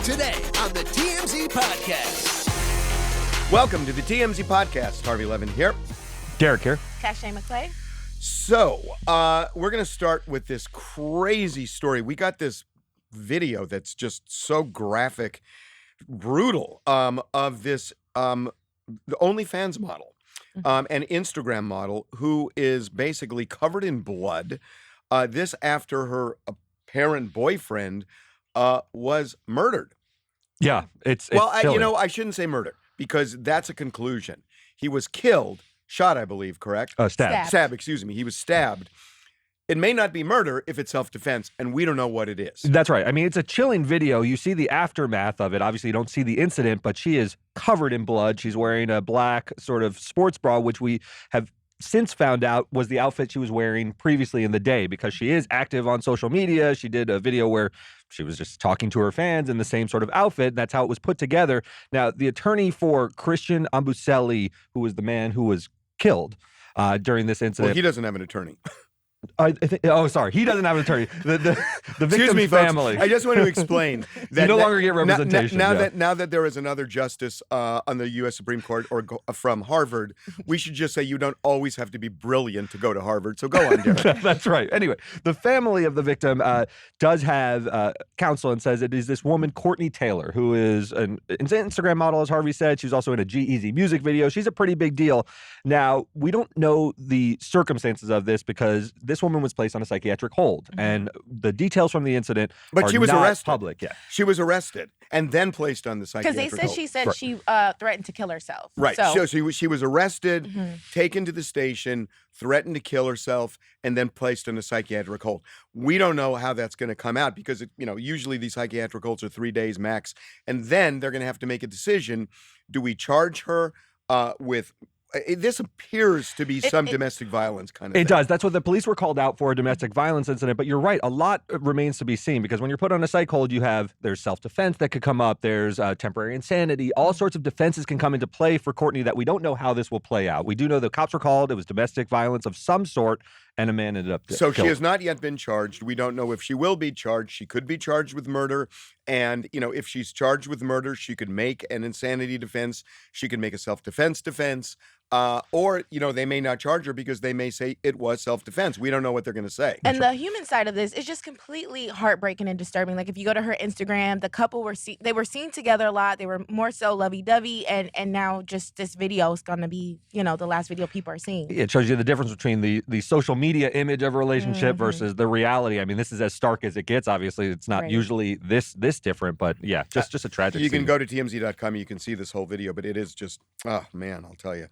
today on the TMZ Podcast. Welcome to the TMZ Podcast. Harvey Levin here. Derek here. Cache McClay. So, we're going to start with this crazy story. We got this video that's just so graphic, brutal, of this the Onlyfans model, an Instagram model who is basically covered in blood. This after her apparent boyfriend was murdered. Yeah, it's Well, silly. I shouldn't say murder because that's a conclusion. He was killed, shot, I believe, correct? Stabbed. Stabbed, excuse me. He was stabbed. It may not be murder if it's self-defense, and we don't know what it is. That's right. I mean, it's a chilling video. You see the aftermath of it. Obviously, you don't see the incident, but she is covered in blood. She's wearing a black sort of sports bra, which we have since found out was the outfit she was wearing previously in the day because she is active on social media. She did a video where she was just talking to her fans in the same sort of outfit. That's how it was put together. Now, the attorney for Christian Ambuselli, who was the man who was killed during this incident. Well, he doesn't have an attorney. I think. Oh, sorry. He doesn't have an attorney. The victim's family. Folks, I just want to explain that you no longer get representation. Now that there is another justice on the U.S. Supreme Court from Harvard, we should just say you don't always have to be brilliant to go to Harvard. So go on, Derek. That's right. Anyway, the family of the victim does have counsel and says it is this woman, Courtney Taylor, who is an Instagram model, as Harvey said. She's also in a G-Eazy music video. She's a pretty big deal. Now, we don't know the circumstances of this because this woman was placed on a psychiatric hold, and the details from the incident are she was not arrested. public yet. She was arrested and then placed on the Because psychiatric they said hold. she said she threatened to kill herself. Right. So, She was arrested, taken to the station, threatened to kill herself, and then placed on a psychiatric hold. We don't know how that's going to come out because usually these psychiatric holds are 3 days max, and then they're going to have to make a decision. Do we charge her with? This appears to be some domestic violence kind of thing. It does. That's what the police were called out for, a domestic violence incident. But you're right. A lot remains to be seen because when you're put on a psych hold, there's self-defense that could come up. There's temporary insanity. All sorts of defenses can come into play for Courtney that we don't know how this will play out. We do know the cops were called. It was domestic violence of some sort, and a man ended up So killed. she has not yet been charged. We don't know if she will be charged. She could be charged with murder. And, if she's charged with murder, she could make an insanity defense. She could make a self-defense defense. Or, they may not charge her because they may say it was self-defense. We don't know what they're going to say. and the human side of this is just completely heartbreaking and disturbing. Like if you go to her Instagram, the couple were seen together a lot. They were more so lovey-dovey, and now just this video is going to be, the last video people are seeing. It shows you the difference between the social media image of a relationship versus the reality. I mean, this is as stark as it gets. Obviously, it's not usually this different, but yeah, just a tragic You can scene. go to TMZ.com. You can see this whole video, but it is just, oh, man, I'll tell you.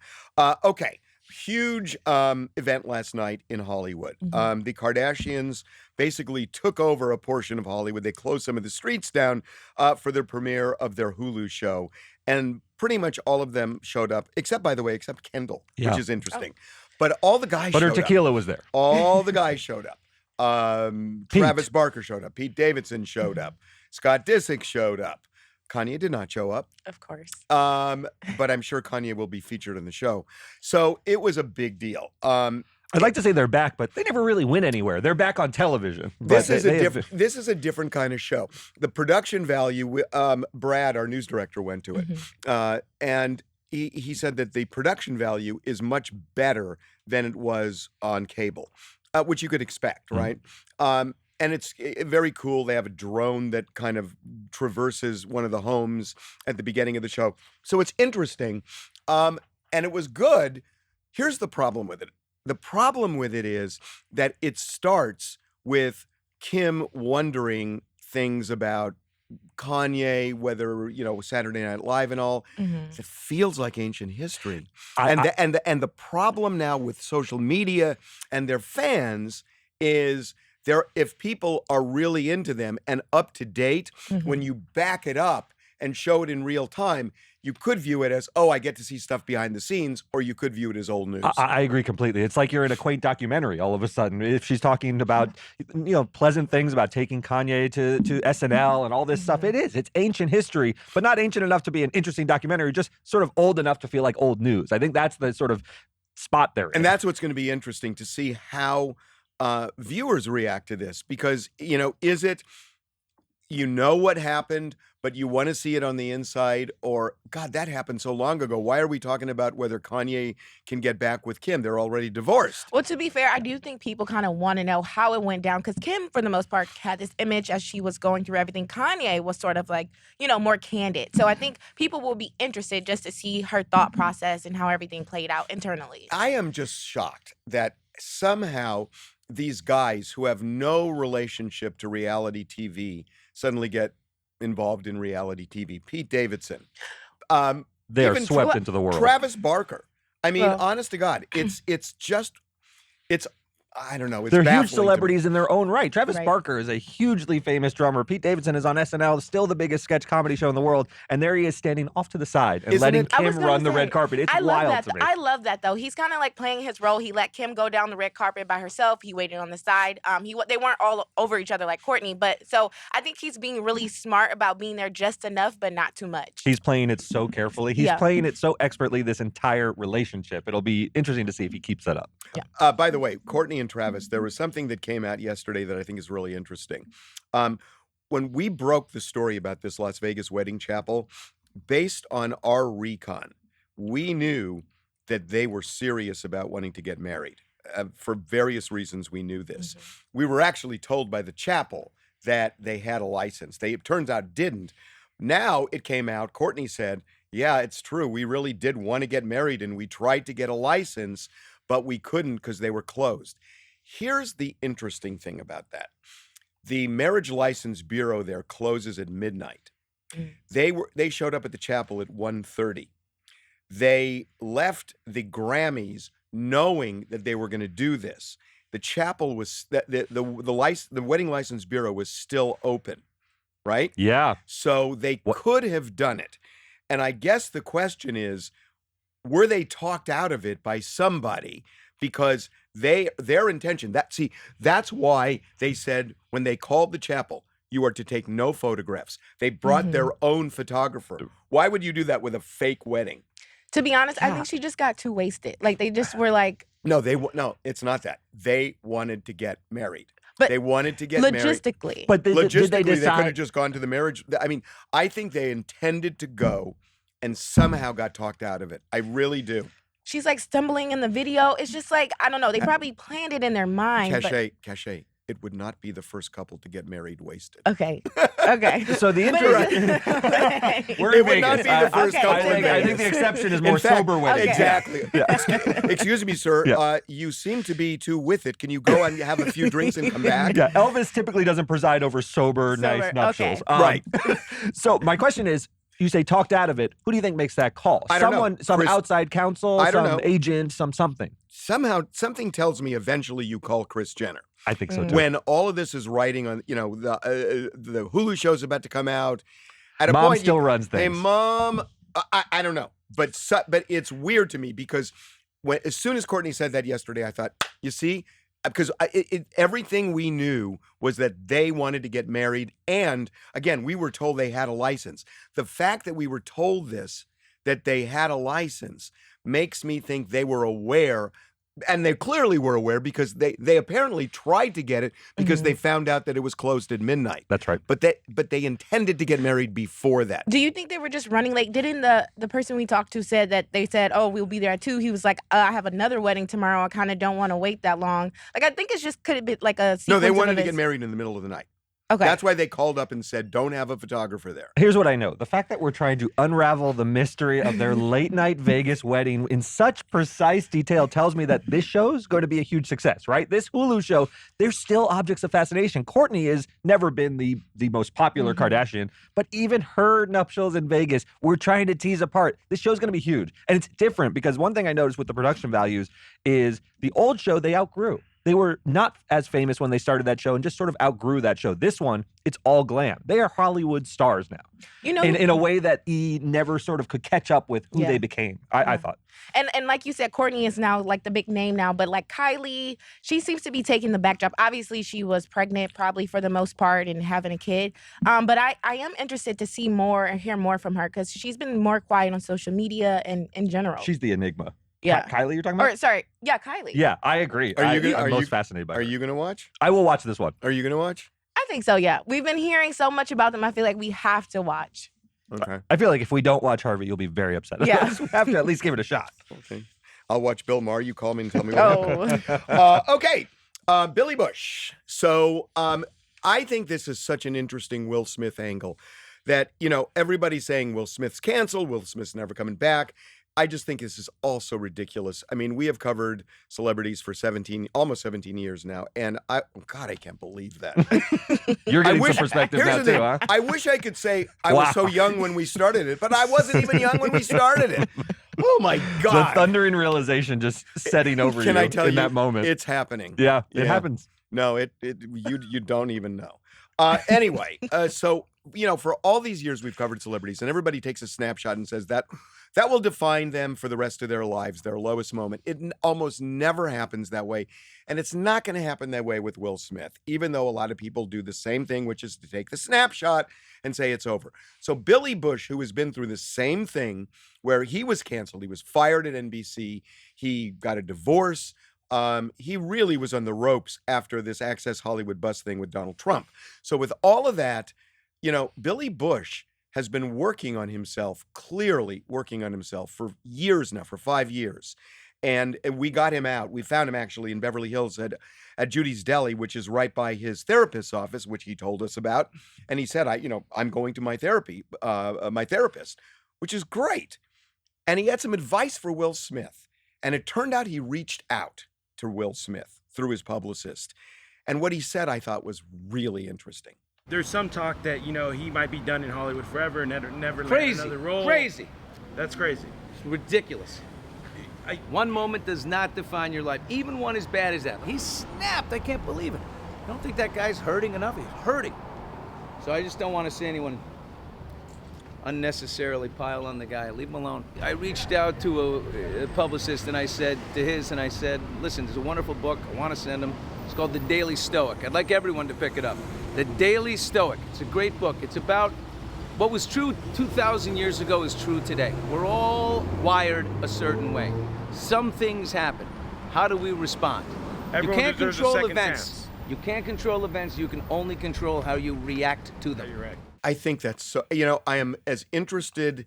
Okay. Huge event last night in Hollywood. The Kardashians basically took over a portion of Hollywood. They closed some of the streets down for the premiere of their Hulu show. And pretty much all of them showed up, except Kendall, which is interesting. But all the guys But showed her tequila was there. All the guys showed up. Travis Barker showed up. Pete Davidson showed up. Scott Disick showed up. Kanye did not show up. Of course. But I'm sure Kanye will be featured in the show. So it was a big deal. I'd like to say they're back, but they never really went anywhere. They're back on television. This is a different kind of show. The production value, Brad, our news director, went to it. And he said that the production value is much better than it was on cable, which you could expect, right? And it's very cool. They have a drone that kind of traverses one of the homes at the beginning of the show. So it's interesting. And it was good. Here's the problem with it. The problem with it is that it starts with Kim wondering things about Kanye, whether, Saturday Night Live and all. It feels like ancient history. And the problem now with social media and their fans is if people are really into them and up to date, when you back it up and show it in real time, you could view it as, I get to see stuff behind the scenes, or you could view it as old news. I agree completely. It's like you're in a quaint documentary all of a sudden. If she's talking about, pleasant things about taking Kanye to SNL and all this stuff, it is. It's ancient history, but not ancient enough to be an interesting documentary, just sort of old enough to feel like old news. I think that's the sort of spot there. And that's what's going to be interesting to see how viewers react to this, because, is it you know what happened, but you want to see it on the inside, or God, that happened so long ago. Why are we talking about whether Kanye can get back with Kim? They're already divorced. Well, to be fair, I do think people kind of want to know how it went down because Kim, for the most part, had this image as she was going through everything. Kanye was sort of like, more candid. So I think people will be interested just to see her thought process and how everything played out internally. I am just shocked that somehow these guys who have no relationship to reality TV suddenly get involved in reality TV. Pete Davidson. They are even swept into the world. Travis Barker. I mean, Well- honest to God, it's I don't know. It's They're baffling huge to me. celebrities in their own right. Travis Right. Barker is a hugely famous drummer. Pete Davidson is on SNL, still the biggest sketch comedy show in the world. And there he is standing off to the side and Isn't letting it- I Kim was gonna run the say, red carpet. It's I love wild that. to me. I love that though. He's kind of like playing his role. He let Kim go down the red carpet by herself. He waited on the side. They weren't all over each other like Courtney, but so I think he's being really smart about being there just enough, but not too much. He's playing it so carefully. He's Yeah. playing it so expertly this entire relationship. It'll be interesting to see if he keeps that up. By the way, Courtney and Travis, there was something that came out yesterday that I think is really interesting. When we broke the story about this Las Vegas wedding chapel, based on our recon, we knew that they were serious about wanting to get married. For various reasons, we knew this. We were actually told by the chapel that they had a license. It turns out didn't. Now it came out, Courtney said, yeah, it's true. We really did want to get married and we tried to get a license, but we couldn't because they were closed. Here's the interesting thing about that. The Marriage License Bureau there closes at midnight. They showed up at the chapel at 1:30. They left the Grammys knowing that they were going to do this. The chapel was the Wedding License Bureau was still open, right? Yeah. So they could have done it. And I guess the question is, were they talked out of it by somebody? Because their intention, that's why they said when they called the chapel, you are to take no photographs. They brought their own photographer. Why would you do that with a fake wedding? To be honest, I think she just got too wasted. Like they just were like, No, it's not that. They wanted to get married. But they wanted to get married. logistically. But did they Logistically, they could decide? have just gone to the marriage. I mean, I think they intended to go and somehow got talked out of it. I really do. She's like stumbling in the video. It's just like, I don't know. They probably planned it in their mind. Cachet. It would not be the first couple to get married wasted. Okay. Okay. So the But interesting. We're It in would not Vegas. be the first couple I in think Vegas. the exception is In more fact, sober weddings. Exactly. Yeah. Excuse me, sir. Yeah. You seem to be too with it. Can you go and have a few drinks and come back? Yeah, Elvis typically doesn't preside over sober, nice okay. nuptials. Right. So my question is, you say talked out of it. Who do you think makes that call? I don't know. Some Chris- outside counsel, I don't some know. agent, something. Somehow, something tells me eventually you call Kris Jenner. I think so too. When all of this is writing on, the Hulu show's about to come out. At a Mom point, still runs Hey, things. Mom, I don't know, but it's weird to me because as soon as Courtney said that yesterday, I thought, you see, because everything we knew was that they wanted to get married, and again, we were told they had a license. The fact that we were told that they had a license, makes me think they were aware. And they clearly were aware because they apparently tried to get it because they found out that it was closed at midnight. That's right. But they intended to get married before that. Do you think they were just running late? Didn't the person we talked to said that they said, oh, we'll be there at 2? He was like, I have another wedding tomorrow. I kind of don't want to wait that long. Like, I think it's just could have been like a sequence No, they of wanted to events. get married in the middle of the night. Okay. That's why they called up and said, don't have a photographer there. Here's what I know. The fact that we're trying to unravel the mystery of their late night Vegas wedding in such precise detail tells me that this show's going to be a huge success, right? This Hulu show, they're still objects of fascination. Courtney has never been the most popular Kardashian, but even her nuptials in Vegas, we're trying to tease apart. This show's going to be huge. And it's different because one thing I noticed with the production values is the old show they outgrew. They were not as famous when they started that show and just sort of outgrew that show. This one, it's all glam. They are Hollywood stars now. You know, In a way that E never sort of could catch up with who they became, I thought. And like you said, Courtney is now like the big name now, but like Kylie, she seems to be taking the backdrop. Obviously, she was pregnant probably for the most part and having a kid. But I am interested to see more and hear more from her because she's been more quiet on social media and in general. She's the enigma. Yeah. Kylie, you're talking about? Or sorry, yeah, Kylie. Yeah, I agree. Are you I'm are most you- fascinated by her. Are you going to watch? I will watch this one. Are you going to watch? I I think so, yeah. We've been hearing so much about them. I feel like we have to watch. Okay. I feel like if we don't watch Harvey, you'll be very upset. Yeah. We have to at least give it a shot. Okay. I'll watch Bill Maher. You call me and tell me what happened. Okay. Billy Bush. So I think this is such an interesting Will Smith angle that, everybody's saying Will Smith's canceled. Will Smith's never coming back. I just think this is also ridiculous. I mean, we have covered celebrities for almost 17 years now, and I can't believe that. You're getting some perspective now too, huh? I wish I could say I was so young when we started it, but I wasn't even young when we started it. Oh my God! The thundering realization just setting over Can you I tell in that moment. It's happening. Yeah, it happens. No, you don't even know. Anyway, so for all these years we've covered celebrities, and everybody takes a snapshot and says that will define them for the rest of their lives, their lowest moment. It almost never happens that way, and it's not going to happen that way with Will Smith, even though a lot of people do the same thing, which is to take the snapshot and say it's over. So Billy Bush, who has been through the same thing, where he was canceled, he was fired at NBC, he got a divorce. He really was on the ropes after this Access Hollywood bus thing with Donald Trump. So with all of that, Billy Bush has been working on himself, clearly working on himself for years now, for 5 years. And we got him out. We found him actually in Beverly Hills at Judy's Deli, which is right by his therapist's office, which he told us about. And he said, I'm going to my therapist, which is great. And he had some advice for Will Smith. And it turned out he reached out to Will Smith through his publicist. And what he said, I thought, was really interesting. There's some talk that, he might be done in Hollywood forever and never Crazy. land another role. Crazy. That's crazy. It's ridiculous. One moment does not define your life, even one as bad as that. He snapped. I can't believe it. I don't think that guy's hurting enough. He's hurting. So I just don't want to see anyone unnecessarily pile on the guy. Leave him alone. I reached out to a publicist and I said, listen, there's a wonderful book. I want to send him. It's called The Daily Stoic. I'd like everyone to pick it up. The Daily Stoic. It's a great book. It's about what was true 2,000 years ago is true today. We're all wired a certain way. Some things happen. How do we respond? Everyone you can't deserves a control second events. chance. You can't control events. You can only control how you react to them. You're right. I think that's so, I am as interested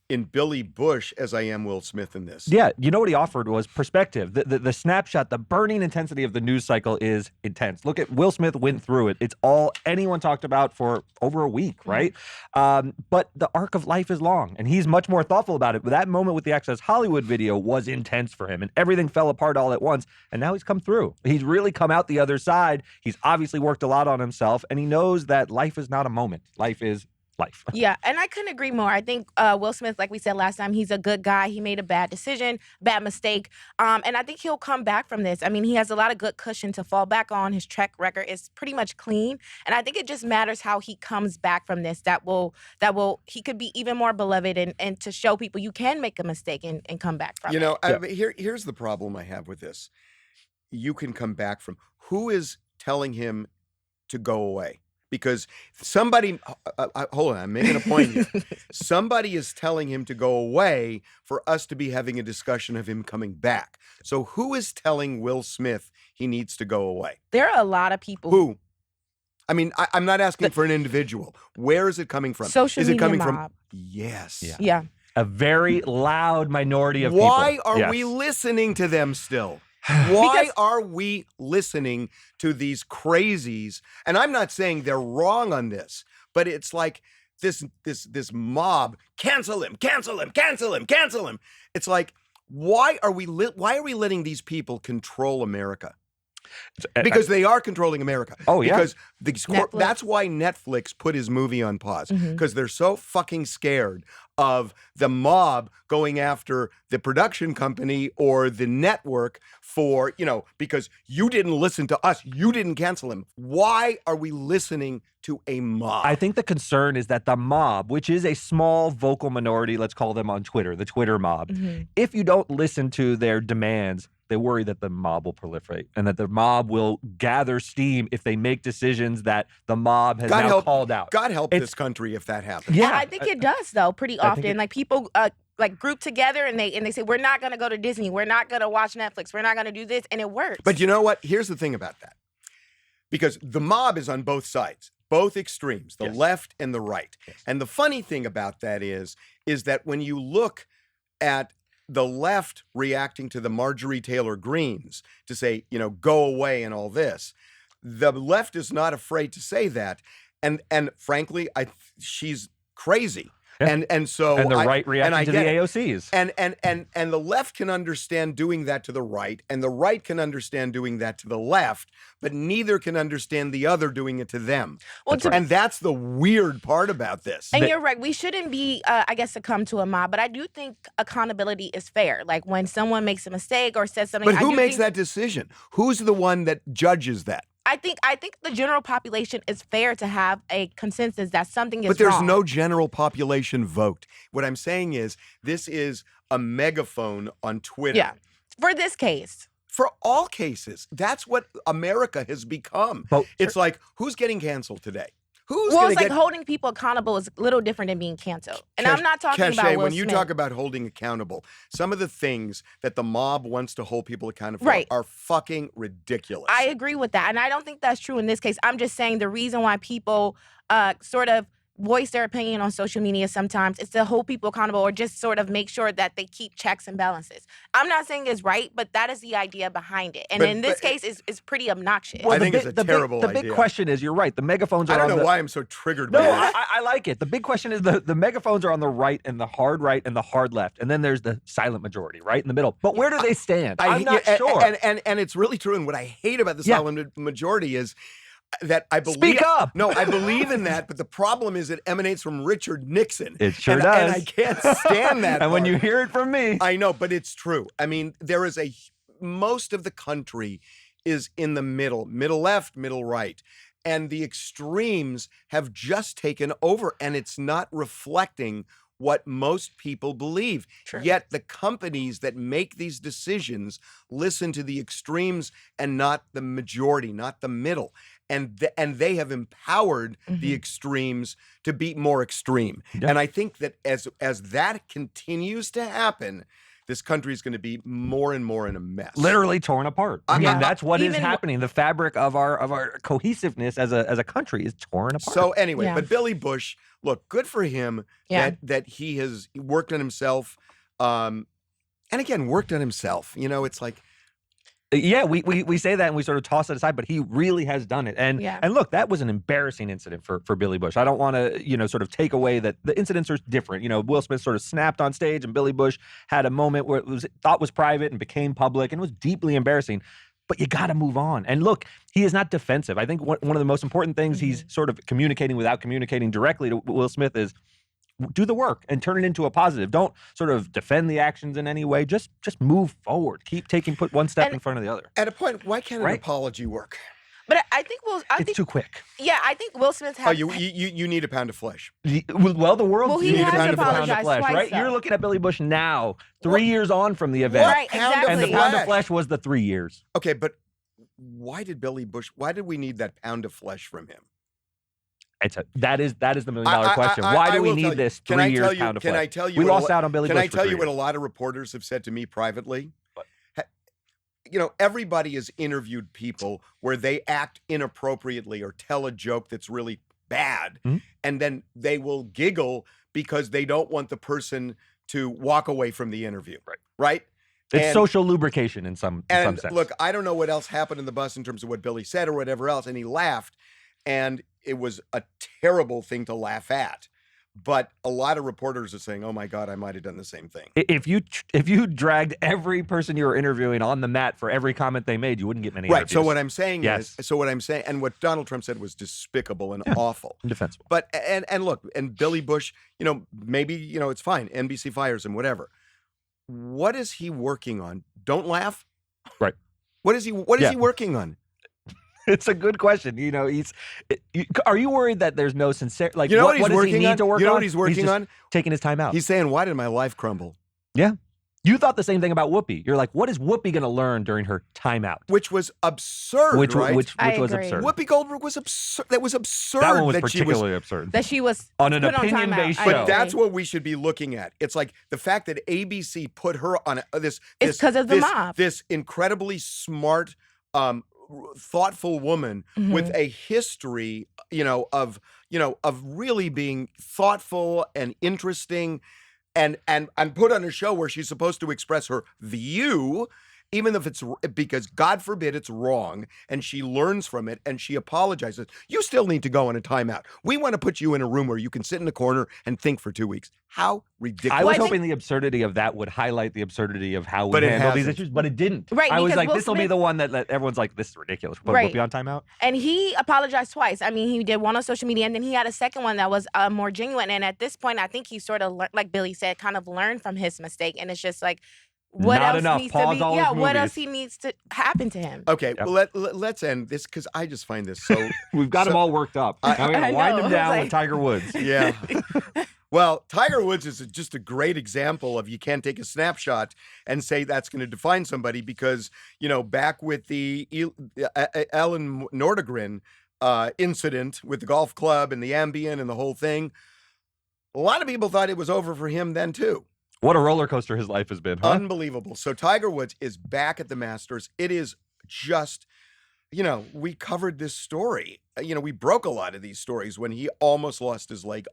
in Billy Bush as I am Will Smith in this. Yeah, you know what he offered was perspective. The snapshot, the burning intensity of the news cycle is intense. Look at Will Smith went through it. It's all anyone talked about for over a week, right? But the arc of life is long, and he's much more thoughtful about it. But that moment with the Access Hollywood video was intense for him, and everything fell apart all at once. And now he's come through. He's really come out the other side. He's obviously worked a lot on himself, and he knows that life is not a moment. Life is life. Yeah, and I couldn't agree more. I think Will Smith, like we said last time, he's a good guy. He made a bad decision, bad mistake, and I think he'll come back from this. I mean, he has a lot of good cushion to fall back on. His track record is pretty much clean, and I think it just matters how he comes back from this. He could be even more beloved and to show people you can make a mistake and come back from it. Here's the problem I have with this. You can come back from, who is telling him to go away? Because somebody, hold on, I'm making a point here. Somebody is telling him to go away for us to be having a discussion of him coming back. So who is telling Will Smith he needs to go away? There are a lot of people. Who? I mean, I'm not asking for an individual. Where is it coming from? Social is it media coming mob. from? Yes. Yeah. A very loud minority of people. Why are Yes. we listening to them still? Why are we listening to these crazies? And I'm not saying they're wrong on this, but it's like this mob, cancel him, cancel him, cancel him, cancel him. It's like, why are we letting these people control America? Because they are controlling America. Oh, yeah. Because that's why Netflix put his movie on pause. Because they're so fucking scared of the mob going after the production company or the network for, because you didn't listen to us. You didn't cancel him. Why are we listening to a mob? I think the concern is that the mob, which is a small vocal minority, let's call them on Twitter, the Twitter mob, if you don't listen to their demands, they worry that the mob will proliferate and that the mob will gather steam if they make decisions that the mob has called out. God help this country if that happens. Yeah, I think it does, though, pretty often. Like, people group together and they say, we're not going to go to Disney. We're not going to watch Netflix. We're not going to do this. And it works. But you know what? Here's the thing about that. because the mob is on both sides, both extremes, the Yes. left and the right. Yes. And the funny thing about that is that when you look at the left reacting to the Marjorie Taylor Greens to say, go away and all this, the left is not afraid to say that. And frankly, she's crazy. Yeah. And so And the right I reacting to the get it. AOCs. And the left can understand doing that to the right, and the right can understand doing that to the left, but neither can understand the other doing it to them. Well, And that's the weird part about this. And you're right. We shouldn't be, I guess, succumb to a mob. But I do think accountability is fair. Like when someone makes a mistake or says something. But who makes that decision? Who's the one that judges that? I think the general population is fair to have a consensus that something is But there's wrong. no general population vote. What I'm saying is this is a megaphone on Twitter. Yeah. For this case. For all cases. That's what America has become. But- It's like, who's getting canceled today? Who's Well, going it's to like get... holding people accountable is a little different than being canceled. And I'm not talking Cachet, about Will when you Smith. talk about holding accountable, some of the things that the mob wants to hold people accountable Right. for are fucking ridiculous. I agree with that. And I don't think that's true in this case. I'm just saying the reason why people sort of voice their opinion on social media sometimes is to hold people accountable or just sort of make sure that they keep checks and balances. I'm not saying it's right, but that is the idea behind it. And But- in this but- case, it's pretty obnoxious. I think it's a terrible The big idea. question is, you're right. The megaphones are I don't on know the, why I'm so triggered No, by this. I like it. The big question is the megaphones are on the right and the hard right and the hard left. And then there's the silent majority right in the middle. But where do they stand? I'm not sure. And it's really true. And what I hate about the Yeah. silent majority is that I believe. Speak up. No, I believe in that. But the problem is it emanates from Richard Nixon. It sure and, does. And I can't stand that. And when part. you hear it from me, I know, but it's true. I mean, there is most of the country is in the middle left, middle right. And the extremes have just taken over, and it's not reflecting what most people believe. True. Yet the companies that make these decisions listen to the extremes and not the majority, not the middle. And they have empowered the extremes to be more extreme. Yeah. And I think that as that continues to happen, this country is going to be more and more in a mess. literally torn apart. I mean, that's what is even- happening. The fabric of our cohesiveness as a country is torn apart. So anyway, Yeah. but Billy Bush, look, good for him Yeah. that he has worked on himself. And again, worked on himself. It's like, yeah, we say that and we sort of toss it aside, but he really has done it. And Yeah. and look, that was an embarrassing incident for Billy Bush. I don't want to, sort of take away that the incidents are different. Will Smith sort of snapped on stage and Billy Bush had a moment where it was thought was private and became public and was deeply embarrassing. But you got to move on. And look, he is not defensive. I think one of the most important things he's sort of communicating without communicating directly to Will Smith is do the work and turn it into a positive. Don't sort of defend the actions in any way. Just move forward. Put one step in front of the other. at a point, why can't an Right. apology work? But I think It's too quick. I think Will Smith has. Oh, you need a pound of flesh. Well, the world Well, he needs has a pound of apologized flesh, twice, right? though. You're looking at Billy Bush now, 3 years on from the event. Right, Pound of And the exactly. pound of flesh was the 3 years. Okay, but why did we need that pound of flesh from him? That is the $1 million question. Why do we will tell need you- this can 3 I years tell you- pound of can flesh? I tell you We what a lost lo- out on Billy Can Bush I for tell 3 you what a years. lot of reporters have said to me privately? What? Everybody has interviewed people where they act inappropriately or tell a joke that's really bad, Mhm. and then they will giggle because they don't want the person to walk away from the interview. Right? It's And- social lubrication in some And sense. look, I don't know what else happened in the bus in terms of what Billy said or whatever else, and he laughed, and it was a terrible thing to laugh at. But a lot of reporters are saying, "Oh my God, I might have done the same thing." If you dragged every person you were interviewing on the mat for every comment they made, you wouldn't get many Right. So interviews. what I'm saying Yes. and what Donald Trump said was despicable and awful. Indefensible. But and look, and Billy Bush, maybe it's fine. NBC fires him, whatever. What is he working on? Don't laugh. Right. What is he working on? It's a good question. Are you worried that there's no sincere what he's does he working need on? to work You know on? what he's working just on? Taking his time out. He's saying, "Why did my life crumble?" Yeah. You thought the same thing about Whoopi. You're like, what is Whoopi going to learn during her timeout? Which was absurd, Which right? was I was agree. absurd. Whoopi Goldberg was absurd. That was absurd. That one was she was. particularly absurd. that she was On an put on opinion-based timeout. I show. But agree. that's what we should be looking at. It's like the fact that ABC put her on this. It's 'cause of the this- mob. This incredibly smart thoughtful woman with a history, of really being thoughtful and interesting, and put on a show where she's supposed to express her view, even if it's because God forbid it's wrong, and she learns from it and she apologizes. You still need to go on a timeout. We want to put you in a room where you can sit in a corner and think for 2 weeks. How ridiculous. I was hoping the absurdity of that would highlight the absurdity of how we handle these issues, but it didn't. Right, I was because like, Will this will be Smith- the one that everyone's like, this is ridiculous. But Right. we'll be on timeout. And he apologized twice. I mean, he did one on social media, and then he had a second one that was more genuine. And at this point, I think he sort of, like Billy said, kind of learned from his mistake. And it's just like, what Not else enough. needs Pause to be? all Yeah, his what movies. else he needs to happen to him? Okay, Yep. well, let's end this because I just find this so. We've got them all worked up. Now we're going I to wind know. them down Like- with Tiger Woods. Yeah. Well, Tiger Woods is just a great example of you can't take a snapshot and say that's going to define somebody because, back with the Ellen Nordegren incident with the golf club and the Ambien and the whole thing, a lot of people thought it was over for him then too. What a roller coaster his life has been, huh? Unbelievable. So Tiger Woods is back at the Masters. It is just, we covered this story. We broke a lot of these stories when he almost lost his leg,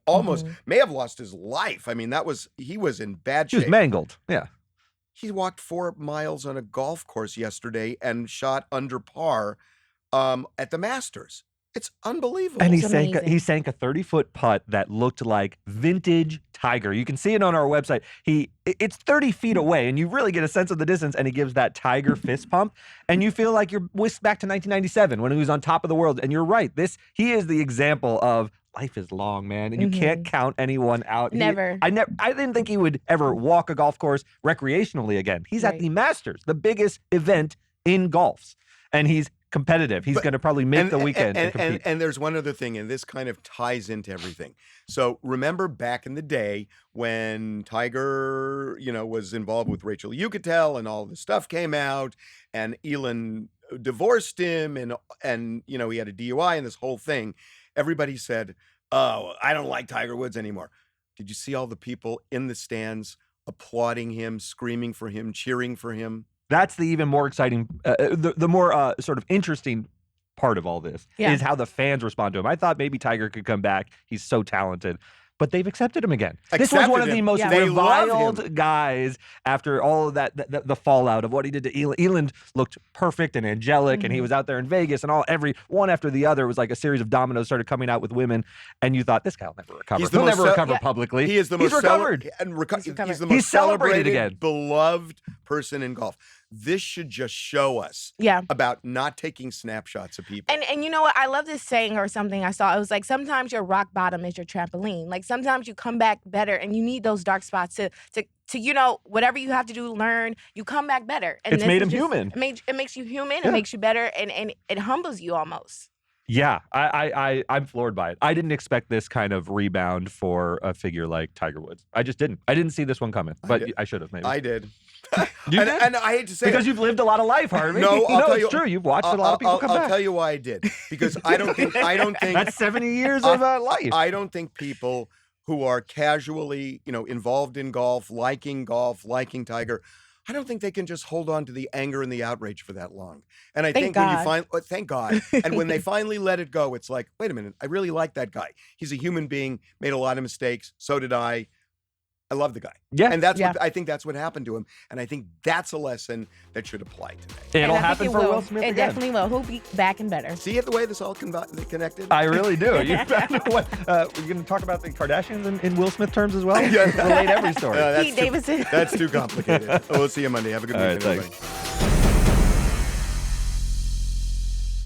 may have lost his life. I mean, he was in bad He shape. was mangled. Yeah. He walked 4 miles on a golf course yesterday and shot under par at the Masters. It's unbelievable. And It's amazing. he sank a 30-foot putt that looked like vintage Tiger. You can see it on our website. It's 30 feet away, and you really get a sense of the distance, and he gives that Tiger fist pump, and you feel like you're whisked back to 1997 when he was on top of the world. And you're right. He is the example of life is long, man, and you can't count anyone out. Never. I didn't think he would ever walk a golf course recreationally again. He's at Right. the Masters, the biggest event in golf, and he's competitive. He's going to probably make the weekend and compete. And there's one other thing, and this kind of ties into everything. So remember back in the day when Tiger, was involved with Rachel Yucatel and all this stuff came out, and Elon divorced him, and he had a DUI and this whole thing. Everybody said, "Oh, I don't like Tiger Woods anymore." Did you see all the people in the stands applauding him, screaming for him, cheering for him? That's the even more exciting, the more sort of interesting part of all this Yeah. is how the fans respond to him. I thought maybe Tiger could come back. He's so talented. But they've accepted him again. This was one of the most They love reviled him. guys after all of that, the fallout of what he did to Elon. Elon looked perfect and angelic, and he was out there in Vegas, and every one after the other was like a series of dominoes started coming out with women, and you thought, this guy will never recover. He's the He'll most never recover publicly. He is the most recovered. He's the most He's celebrated celebrated, again. beloved person in golf. This should just show us Yeah. about not taking snapshots of people. And you know what? I love this saying or something I saw. It was like, sometimes your rock bottom is your trampoline. Like sometimes you come back better, and you need those dark spots to whatever you have to do, learn, you come back better. And It's this made is him just- human. It makes you human. Yeah. It makes you better, and it humbles you almost. Yeah, I'm floored by it. I didn't expect this kind of rebound for a figure like Tiger Woods. I just didn't. I didn't see this one coming, but I should have maybe. I did. You and, did? and I hate to say Because it. you've lived a lot of life, Harvey. No, I'll tell it's you- true. You've watched a lot of people come I'll back. tell you why I did. Because I don't think That's 70 years of life. I don't think people who are casually, involved in golf, liking Tiger, I don't think they can just hold on to the anger and the outrage for that long. And I Thank think when you God. find, thank God. And when they finally let it go, it's like, wait a minute, I really like that guy. He's a human being, made a lot of mistakes. So did I. I love the guy. Yeah. And that's Yeah. what I think that's what happened to him. And I think that's a lesson that should apply today. It'll And I think happen it for will. Will Smith It again. definitely will. He'll be back and better. See it the way this all connected? I really do. You found what? We're going to talk about the Kardashians in Will Smith terms as well? Yeah. Relate every story. That's Pete too- Davidson. That's too complicated. We'll see you Monday. Have a good All right, weekend, thanks. everybody.